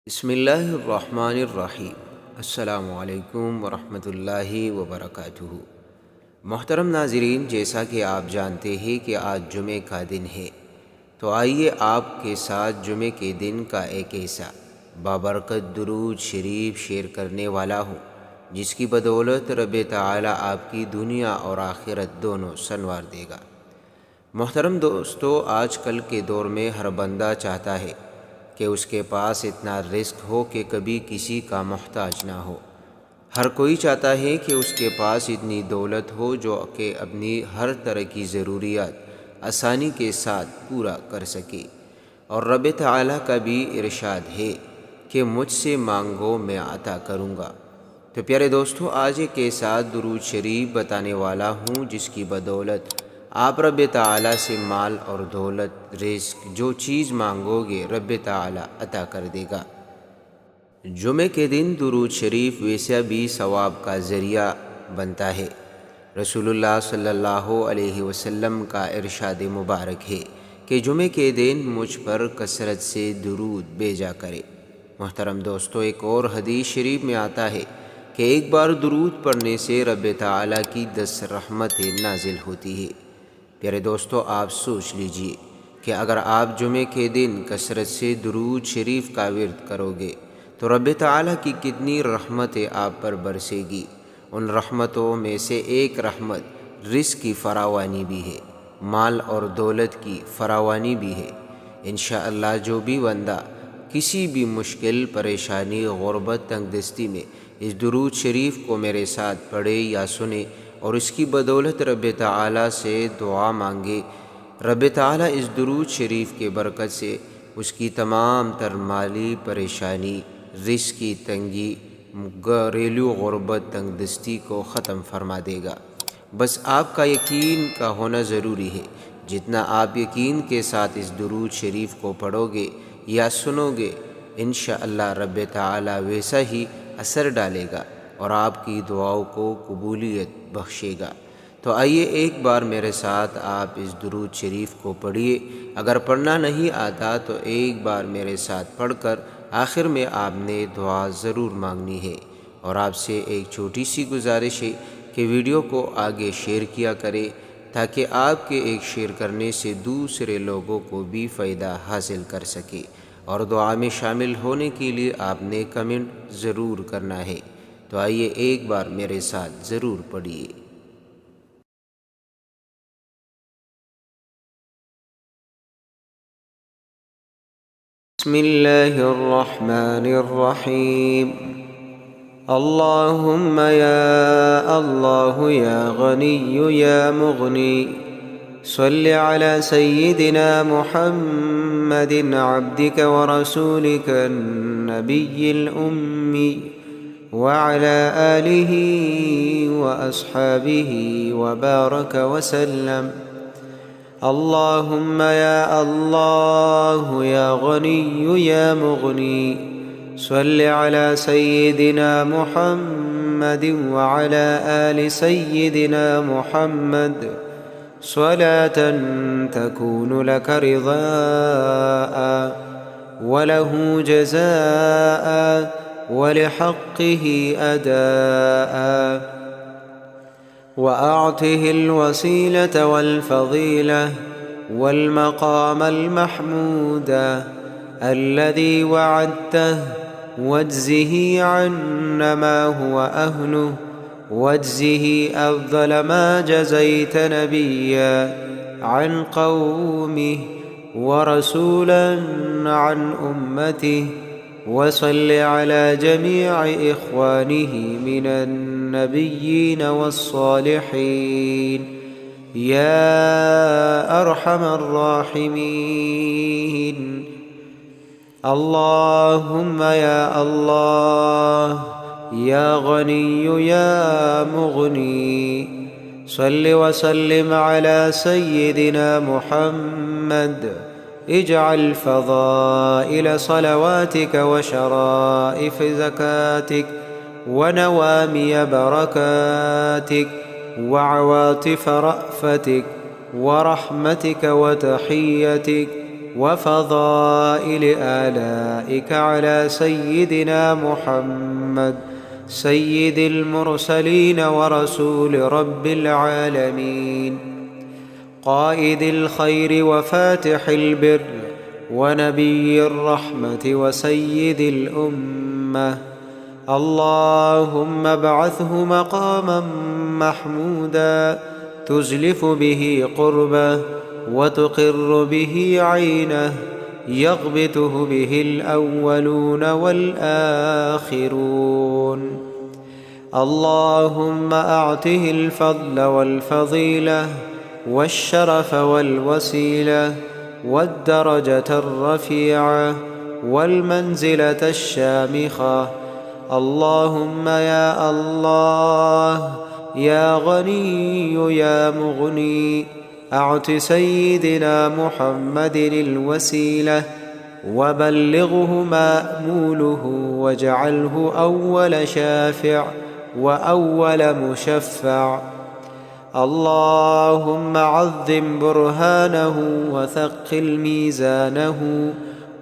بسم اللہ الرحمن الرحیم۔ السلام علیکم ورحمۃ اللہ وبرکاتہ۔ محترم ناظرین، جیسا کہ آپ جانتے ہیں کہ آج جمعے کا دن ہے، تو آئیے آپ کے ساتھ جمعے کے دن کا ایک ایسا بابرکت درود شریف شیئر کرنے والا ہوں جس کی بدولت رب تعالی آپ کی دنیا اور آخرت دونوں سنوار دے گا۔ محترم دوستو، آج کل کے دور میں ہر بندہ چاہتا ہے کہ اس کے پاس اتنا رزق ہو کہ کبھی کسی کا محتاج نہ ہو۔ ہر کوئی چاہتا ہے کہ اس کے پاس اتنی دولت ہو جو کہ اپنی ہر طرح کی ضروریات آسانی کے ساتھ پورا کر سکے، اور رب تعالیٰ کا بھی ارشاد ہے کہ مجھ سے مانگو میں عطا کروں گا۔ تو پیارے دوستو، آج ایک ایسا درود شریف بتانے والا ہوں جس کی بدولت آپ رب تعالیٰ سے مال اور دولت، رزق، جو چیز مانگو گے رب تعالیٰ عطا کر دے گا۔ جمعے کے دن درود شریف ویسے بھی ثواب کا ذریعہ بنتا ہے۔ رسول اللہ صلی اللہ علیہ وسلم کا ارشاد مبارک ہے کہ جمعے کے دن مجھ پر کثرت سے درود بھیجا کرے۔ محترم دوستو، ایک اور حدیث شریف میں آتا ہے کہ ایک بار درود پڑھنے سے رب تعالیٰ کی 10 رحمتیں نازل ہوتی ہے۔ پیارے دوستو، آپ سوچ لیجئے کہ اگر آپ جمعے کے دن کثرت سے درود شریف کا ورد کرو گے تو رب تعالیٰ کی کتنی رحمتیں آپ پر برسے گی۔ ان رحمتوں میں سے ایک رحمت رزق کی فراوانی بھی ہے، مال اور دولت کی فراوانی بھی ہے۔ انشاءاللہ جو بھی بندہ کسی بھی مشکل، پریشانی، غربت، تنگ دستی میں اس درود شریف کو میرے ساتھ پڑھے یا سنے اور اس کی بدولت رب تعالیٰ سے دعا مانگے، رب تعالیٰ اس درود شریف کے برکت سے اس کی تمام تر مالی پریشانی، رزق کی تنگی، گھریلو غربت، تنگ دستی کو ختم فرما دے گا۔ بس آپ کا یقین کا ہونا ضروری ہے۔ جتنا آپ یقین کے ساتھ اس درود شریف کو پڑھو گے یا سنو گے، انشاءاللہ رب تعالیٰ ویسا ہی اثر ڈالے گا اور آپ کی دعاؤں کو قبولیت بخشے گا۔ تو آئیے ایک بار میرے ساتھ آپ اس درود شریف کو پڑھیے۔ اگر پڑھنا نہیں آتا تو ایک بار میرے ساتھ پڑھ کر آخر میں آپ نے دعا ضرور مانگنی ہے۔ اور آپ سے ایک چھوٹی سی گزارش ہے کہ ویڈیو کو آگے شیئر کیا کرے تاکہ آپ کے ایک شیئر کرنے سے دوسرے لوگوں کو بھی فائدہ حاصل کر سکے، اور دعا میں شامل ہونے کے لیے آپ نے کمنٹ ضرور کرنا ہے۔ تو آئیے ایک بار میرے ساتھ ضرور پڑھیے۔ بسم اللہ الرحمن الرحیم۔ اللہم یا اللہ یا غنی یا مغنی صل علی سیدنا محمد عبدک ورسولک النبی الأمی وعلى آلہ واصحابہ وبارک وسلم۔ اللہم یا اللہ یا غنی یا مغنی صل علی سیدنا محمد وعلى آل سیدنا محمد صلاة تكون لك رضاء وله جزاء ولحقه أداء، وأعطه الوسيلة والفضيلة والمقام المحمود الذي وعدته، واجزه عنا ما هو أهله، واجزه أفضل ما جزيت نبيا عن قومه ورسولا عن أمته، وصل على جميع إخوانه من النبيين والصالحين يا أرحم الراحمين۔ اللهم يا الله يا غني يا مغني صل وسلم على سيدنا محمد، اجعل فضائل صلواتك وشرائف زكاتك ونوامي بركاتك وعواطف رأفتك ورحمتك وتحيتك وفضائل آلائك على سيدنا محمد سيد المرسلين ورسول رب العالمين، قائد الخير وفاتح البر ونبي الرحمة وسيد الأمة. اللهم ابعثه مقاما محمودا تزلف به قربه وتقر به عينه، يغبطه به الأولون والآخرون. اللهم أعطه الفضل والفضيلة والشرف والوسيلة والدرجة الرفيعة والمنزلة الشامخة. اللهم يا الله يا غني يا مغني، أعط سيدنا محمد الوسيلة وبلغه مأموله، واجعله أول شافع وأول مشفع. اللهم عظم برهانه وثقل ميزانه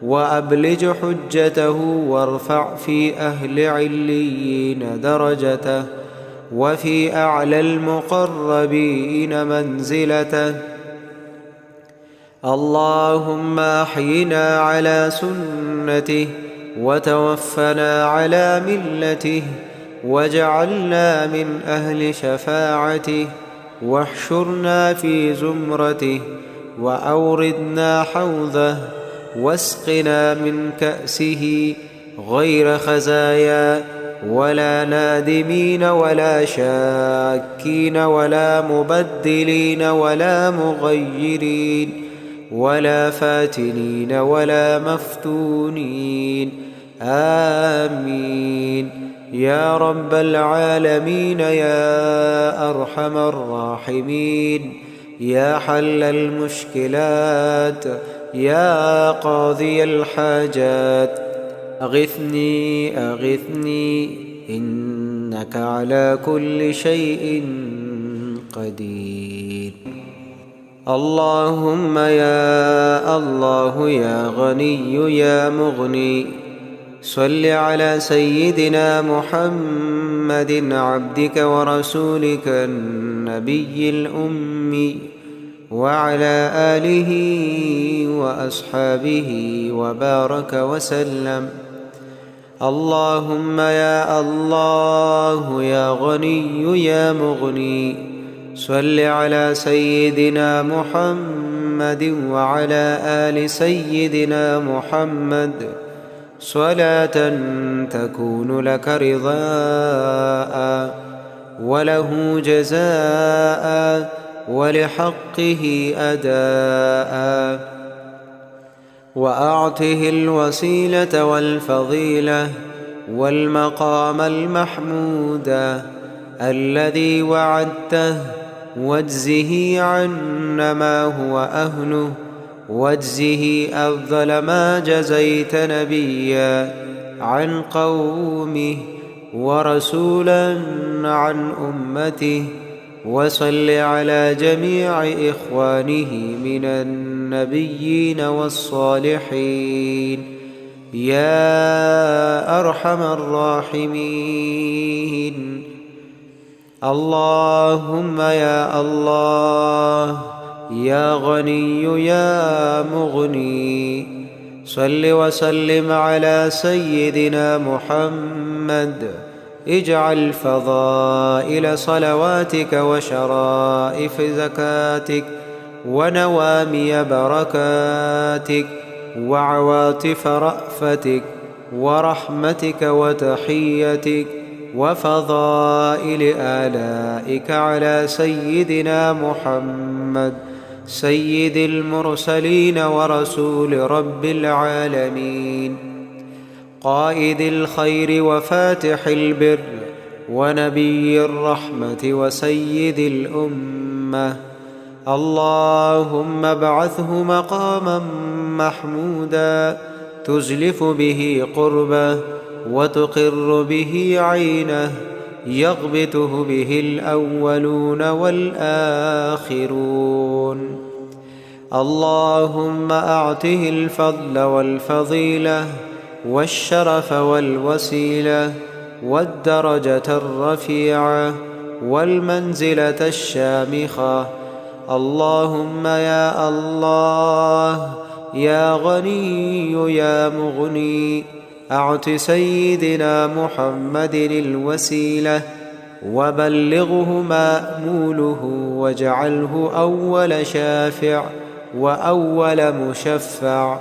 وأبلج حجته، وارفع في أهل عليين درجته، وفي أعلى المقربين منزلته. اللهم أحينا على سنته وتوفنا على ملته، واجعلنا من أهل شفاعته، واحشرنا في زمرته، وأوردنا حوضه، واسقنا من كأسه غير خزايا ولا نادمين ولا شاكين ولا مبدلين ولا مغيرين ولا فاتنين ولا مفتونين. آمين يا رب العالمين، يا أرحم الراحمين، يا حل المشكلات، يا قاضي الحاجات. أغثني أغثني إنك على كل شيء قدير. اللهم يا الله يا غني يا مغني، صل على سيدنا محمد عبدك ورسولك النبي الأمي، وعلى آله وأصحابه وبارك وسلم. اللهم يا الله يا غني يا مغني، صل على سيدنا محمد وعلى آل سيدنا محمد صلاة تكون لك رضاء وله جزاء ولحقه أداء. وأعطه الوسيلة والفضيلة والمقام المحمود الذي وعدته، واجزه عنا ما هو أهله، واجزه أفضل ما جزيت نبيا عن قومه ورسولا عن أمته. وصل على جميع إخوانه من النبيين والصالحين يا أرحم الراحمين. اللهم يا الله يا غني يا مغني، صل وسلم على سيدنا محمد. اجعل فضائل صلواتك وشرائف زكاتك ونوامي بركاتك وعواطف رأفتك ورحمتك وتحيتك وفضائل آلائك على سيدنا محمد سيد المرسلين ورسول رب العالمين، قائد الخير وفاتح البر ونبي الرحمة وسيد الأمة. اللهم ابعثه مقاما محمودا تزلف به قربه وتقر به عينه، يغبطه به الأولون والآخرون. اللهم أعطه الفضل والفضيلة والشرف والوسيلة والدرجة الرفيعة والمنزلة الشامخة. اللهم يا الله يا غني يا مغني، أعط سيدنا محمد الوسيلة وبلغه مأموله، واجعله أول شافع وأول مشفع.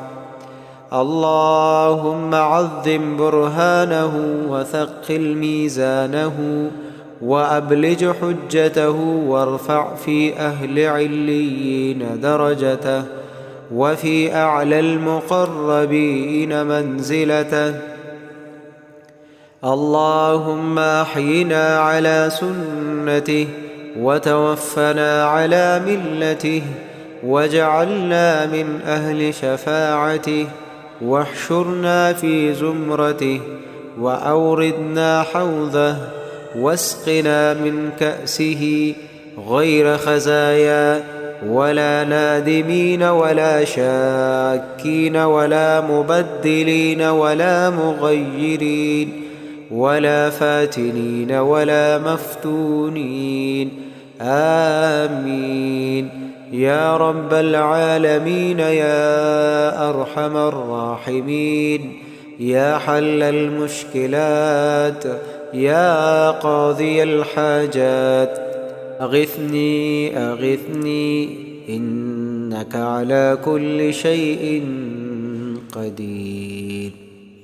اللهم عظم برهانه وثقل ميزانه وأبلج حجته، وارفع في أهل عليين درجته، وفي أعلى المقربين منزلته. اللهم أحينا على سنته وتوفنا على ملته، واجعلنا من أهل شفاعته، واحشرنا في زمرته، وأوردنا حوضه، واسقنا من كأسه غير خزايا ولا نادمين ولا شاكين ولا مبدلين ولا مغيرين ولا فاتنين ولا مفتونين. آمين يا رب العالمين، يا أرحم الراحمين، يا حل المشكلات، يا قاضي الحاجات. أغثني أغثني إنك على كل شيء قدير.